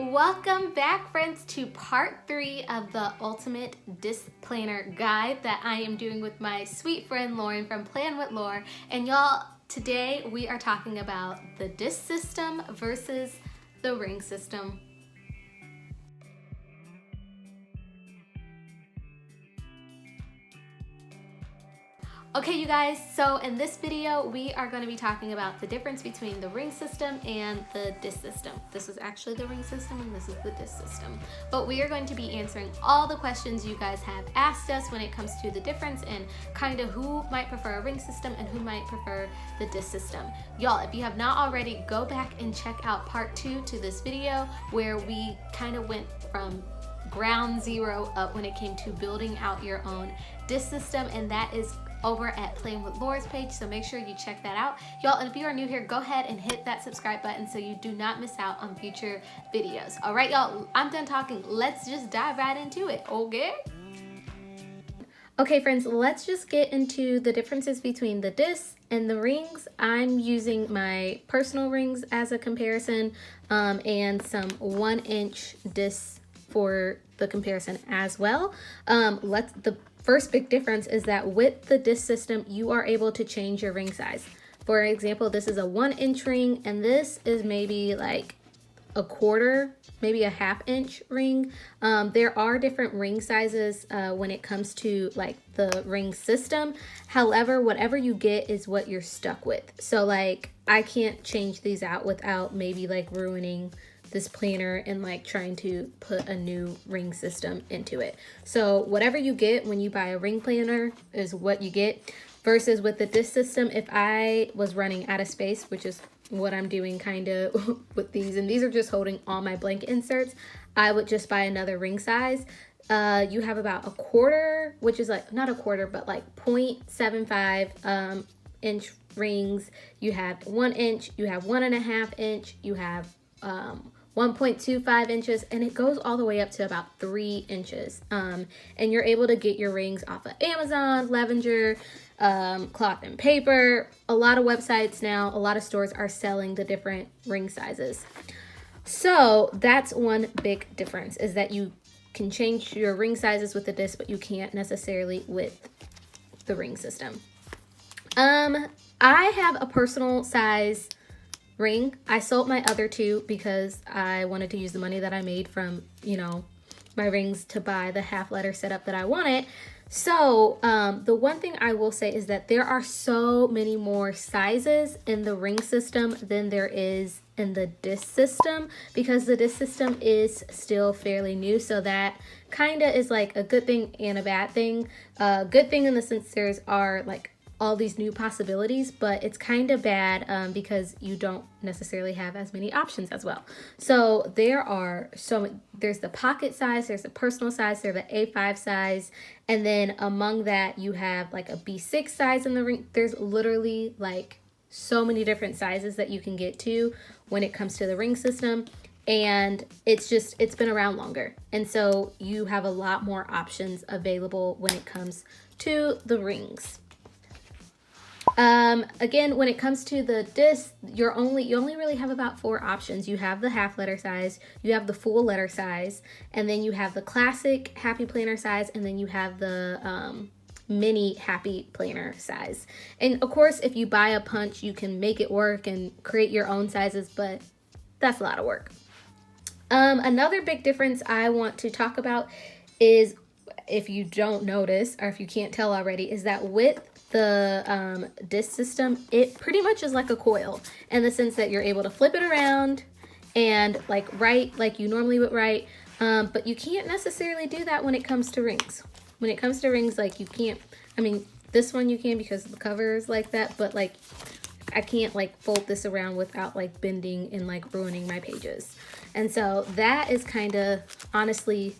Welcome back, friends, to part 3 of the ultimate disc planner guide that I am doing with my sweet friend Lauren from Plan with Laur. And y'all, today we are talking about the disc system versus the ring system. Okay, you guys, so in this video, we are going to be talking about the difference between the ring system and the disc system. This is actually the ring system and this is the disc system. But we are going to be answering all the questions you guys have asked us when it comes to the difference and kind of who might prefer a ring system and who might prefer the disc system. Y'all, if you have not already, go back and check out part 2 to this video where we kind of went from ground zero up when it came to building out your own disc system, and that is over at Plan with Laur's page, so make sure you check that out. Y'all, and if you are new here, go ahead and hit that subscribe button so you do not miss out on future videos. All right, y'all, I'm done talking. Let's just dive right into it, okay? Okay, friends, let's just get into the differences between the discs and the rings. I'm using my personal rings as a comparison and some 1-inch discs for the comparison as well. The first big difference is that with the disc system, you are able to change your ring size. For example, this is a 1-inch ring and this is maybe like a quarter, maybe a 1/2-inch ring. There are different ring sizes when it comes to like the ring system. However, whatever you get is what you're stuck with. So like I can't change these out without maybe like ruining this planner and like trying to put a new ring system into it. So whatever you get when you buy a ring planner is what you get, versus with the disc system, if I was running out of space, which is what I'm doing kind of with these, and these are just holding all my blank inserts, I would just buy another ring size. You have about a quarter, which is like not a quarter, but like 0.75 inch rings. You have 1 inch, you have 1.5 inch, you have 1.25 inches, and it goes all the way up to about 3 inches. And you're able to get your rings off of Amazon, Levenger, Cloth and Paper. A lot of websites now, a lot of stores are selling the different ring sizes. So that's one big difference, is that you can change your ring sizes with the disc, but you can't necessarily with the ring system. I have a personal size ring. I sold my other 2 because I wanted to use the money that I made from, my rings to buy the half letter setup that I wanted. So the one thing I will say is that there are so many more sizes in the ring system than there is in the disc system, because the disc system is still fairly new. So that kind of is like a good thing and a bad thing. Good thing in the sense there's like all these new possibilities, but it's kind of bad because you don't necessarily have as many options as well. So there's the pocket size, there's the personal size, there's the A5 size, and then among that you have like a B6 size in the ring. There's literally like so many different sizes that you can get to when it comes to the ring system, and it's been around longer, and so you have a lot more options available when it comes to the rings. Again, when it comes to the disc, you only really have about 4 options. You have the half letter size, you have the full letter size, and then you have the classic happy planner size, and then you have the mini happy planner size. And of course, if you buy a punch, you can make it work and create your own sizes, but that's a lot of work. Another big difference I want to talk about is, if you don't notice or if you can't tell already, is that with the disc system, it pretty much is like a coil, in the sense that you're able to flip it around and like write like you normally would write, but you can't necessarily do that when it comes to rings. When it comes to rings, like you can't, I mean, this one you can because the cover is like that, but like I can't like fold this around without like bending and like ruining my pages. And so that is kind of honestly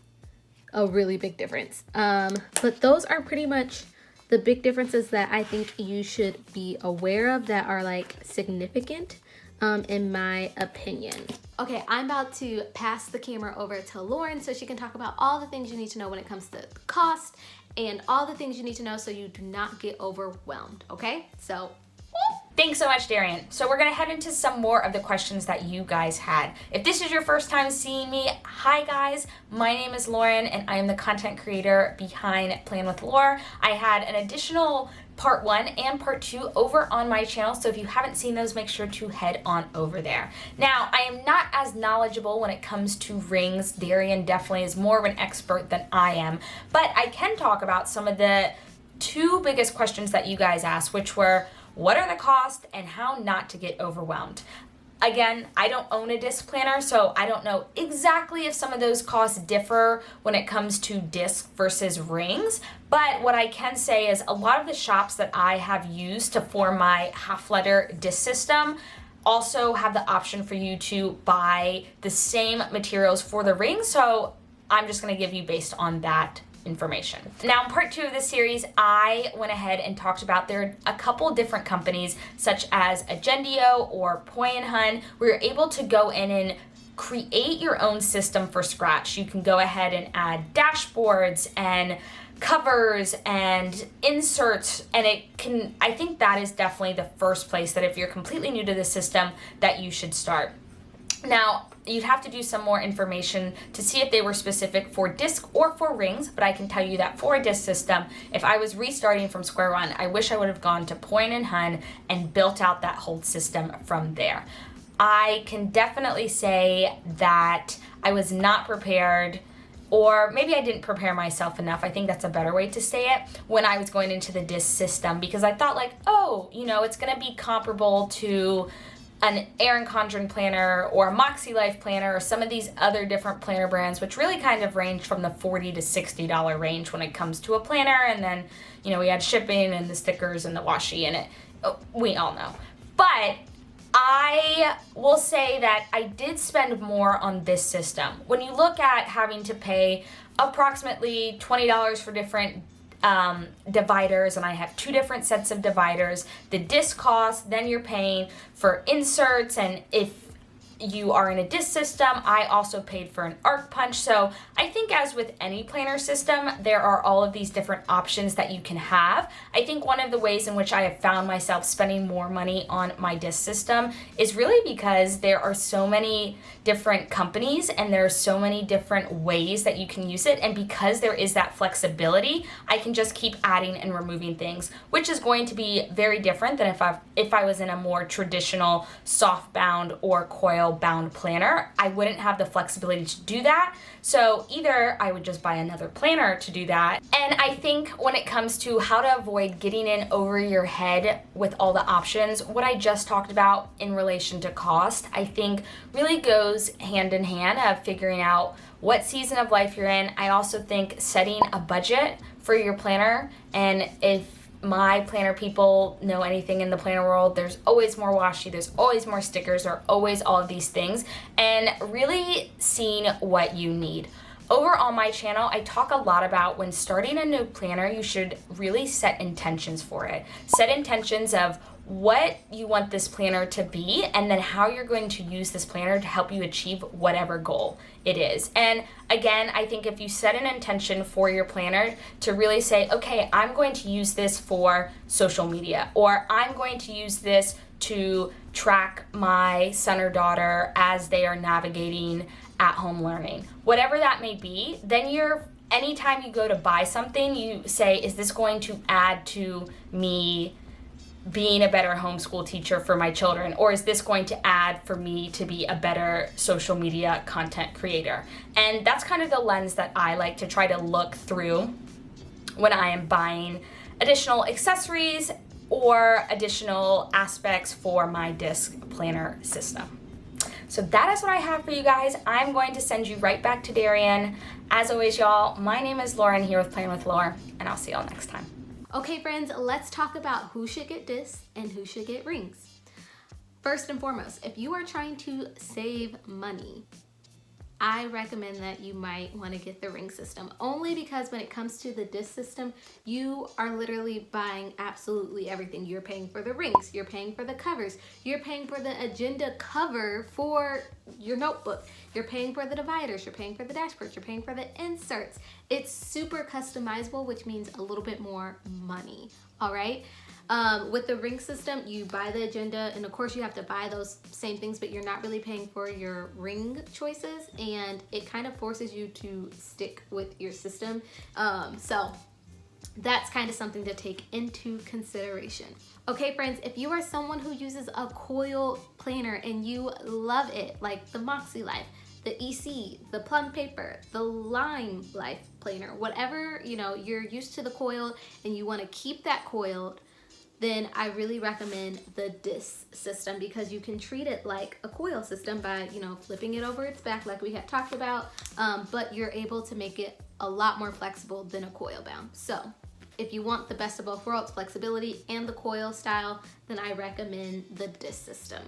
a really big difference. But those are pretty much the big differences that I think you should be aware of that are like significant in my opinion. Okay, I'm about to pass the camera over to Lauren so she can talk about all the things you need to know when it comes to cost and all the things you need to know so you do not get overwhelmed, okay? So, Thanks so much, Darian. So we're gonna head into some more of the questions that you guys had. If this is your first time seeing me, hi guys, my name is Lauren and I am the content creator behind Plan with Laur. I had an additional part 1 and part 2 over on my channel, so if you haven't seen those, make sure to head on over there. Now, I am not as knowledgeable when it comes to rings. Darian definitely is more of an expert than I am, but I can talk about some of the 2 biggest questions that you guys asked, which were, what are the costs and how not to get overwhelmed? Again, I don't own a disc planner, so I don't know exactly if some of those costs differ when it comes to disc versus rings, but what I can say is a lot of the shops that I have used to form my half letter disc system also have the option for you to buy the same materials for the ring, so I'm just gonna give you based on that information. Now in part 2 of this series, I went ahead and talked about there are a couple different companies such as Agendio or Poi and Hun where you're able to go in and create your own system for scratch. You can go ahead and add dashboards and covers and inserts, and I think that is definitely the first place that if you're completely new to the system that you should start. Now, you'd have to do some more information to see if they were specific for disc or for rings, but I can tell you that for a disc system, if I was restarting from square one, I wish I would have gone to Poi and Hun and built out that whole system from there. I can definitely say that I was not prepared, or maybe I didn't prepare myself enough. I think that's a better way to say it, when I was going into the disc system, because I thought like, oh, you know, it's gonna be comparable to an Erin Condren planner or a Moxie Life planner or some of these other different planner brands, which really kind of range from the $40 to $60 range when it comes to a planner. And then, you know, we had shipping and the stickers and the washi in it. We all know. But I will say that I did spend more on this system. When you look at having to pay approximately $20 for different dividers, and I have 2 different sets of dividers, the disc cost, then you're paying for inserts, and if you are in a disc system, I also paid for an arc punch. So I think as with any planner system, there are all of these different options that you can have. I think one of the ways in which I have found myself spending more money on my disc system is really because there are so many different companies and there are so many different ways that you can use it, and because there is that flexibility, I can just keep adding and removing things, which is going to be very different than if I was in a more traditional soft bound or coil bound planner. I wouldn't have the flexibility to do that. So either I would just buy another planner to do that. And I think when it comes to how to avoid getting in over your head with all the options, what I just talked about in relation to cost, I think really goes hand in hand of figuring out what season of life you're in. I also think setting a budget for your planner, and if my planner people know anything in the planner world, there's always more washi, there's always more stickers, there are always all of these things, and really seeing what you need. Over on my channel, I talk a lot about when starting a new planner, you should really set intentions for it. Set intentions of what you want this planner to be, and then how you're going to use this planner to help you achieve whatever goal it is. And again, I think if you set an intention for your planner to really say, okay, I'm going to use this for social media, or I'm going to use this to track my son or daughter as they are navigating at-home learning, whatever that may be, then anytime you go to buy something, you say, is this going to add to me being a better homeschool teacher for my children, or is this going to add for me to be a better social media content creator? And that's kind of the lens that I like to try to look through when I am buying additional accessories or additional aspects for my disc planner system. So that is what I have for you guys. I'm going to send you right back to Darian. As always, y'all, my name is Lauren here with Plan with Laur, and I'll see y'all next time. Okay, friends, let's talk about who should get discs and who should get rings. First and foremost, if you are trying to save money, I recommend that you might want to get the ring system, only because when it comes to the disc system, you are literally buying absolutely everything. You're paying for the rings, you're paying for the covers, you're paying for the agenda cover for your notebook, you're paying for the dividers, you're paying for the dashboards, you're paying for the inserts. It's super customizable, which means a little bit more money, all right? With the ring system, you buy the agenda, and of course you have to buy those same things, but you're not really paying for your ring choices, and it kind of forces you to stick with your system. So that's kind of something to take into consideration. Okay, friends, if you are someone who uses a coil planner and you love it, like the Moxie Life, the EC, the Plum Paper, the Lime Life planner, whatever, you know, you're used to the coil and you want to keep that coiled, then I really recommend the DISCS system, because you can treat it like a coil system by, you know, flipping it over its back like we had talked about, but you're able to make it a lot more flexible than a coil bound. So if you want the best of both worlds, flexibility and the coil style, then I recommend the DISCS system.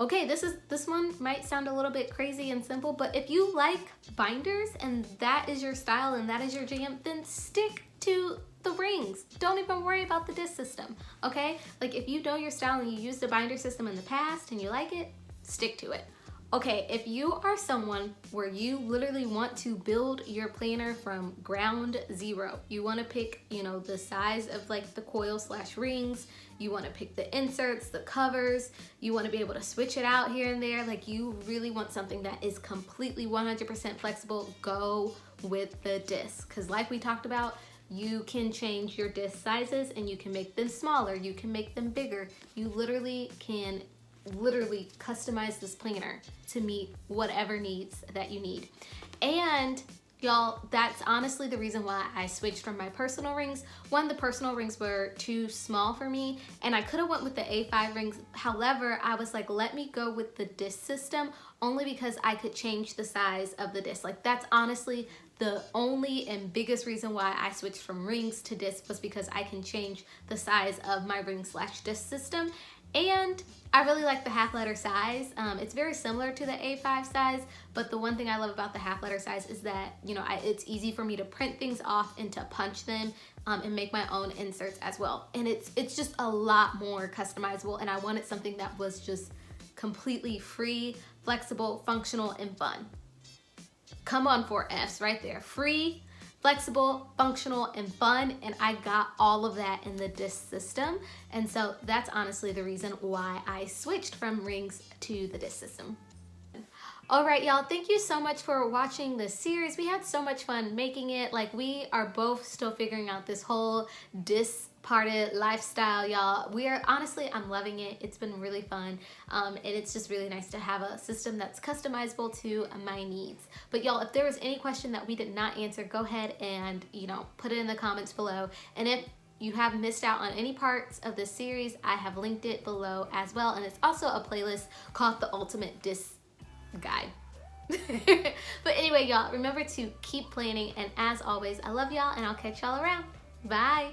Okay, this one might sound a little bit crazy and simple, but if you like binders and that is your style and that is your jam, then stick to the rings. Don't even worry about the DISCS system, okay? Like, if you know your style and you used a binder system in the past and you like it, stick to it. Okay, if you are someone where you literally want to build your planner from ground zero, you want to pick, you know, the size of like the coil / rings, you want to pick the inserts, the covers, you want to be able to switch it out here and there, like you really want something that is completely 100% flexible, go with the DISCS. Because like we talked about, you can change your DISC sizes and you can make them smaller, you can make them bigger. You literally can customize this planner to meet whatever needs that you need. And y'all, that's honestly the reason why I switched from my personal rings. One, the personal rings were too small for me and I could have went with the A5 rings. However, I was like, let me go with the DISC system only because I could change the size of the disc. Like, that's honestly the only and biggest reason why I switched from rings to disc, was because I can change the size of my ring / disc system. And I really like the half letter size. It's very similar to the A5 size, but the one thing I love about the half letter size is that, you know, it's easy for me to print things off and to punch them and make my own inserts as well. And it's just a lot more customizable, and I wanted something that was just completely free, flexible, functional, and fun. Come on, 4 Fs right there. Free, flexible, functional, and fun, and I got all of that in the DISC system. And so that's honestly the reason why I switched from rings to the DISC system. All right, y'all, thank you so much for watching this series. We had so much fun making it. Like, we are both still figuring out this whole DISC parted lifestyle, y'all. Honestly, I'm loving it. It's been really fun, and it's just really nice to have a system that's customizable to my needs. But y'all, if there was any question that we did not answer, go ahead and, you know, put it in the comments below. And if you have missed out on any parts of this series, I have linked it below as well. And it's also a playlist called The Ultimate DISC Guide. But anyway, y'all, remember to keep planning, and as always, I love y'all, and I'll catch y'all around. Bye.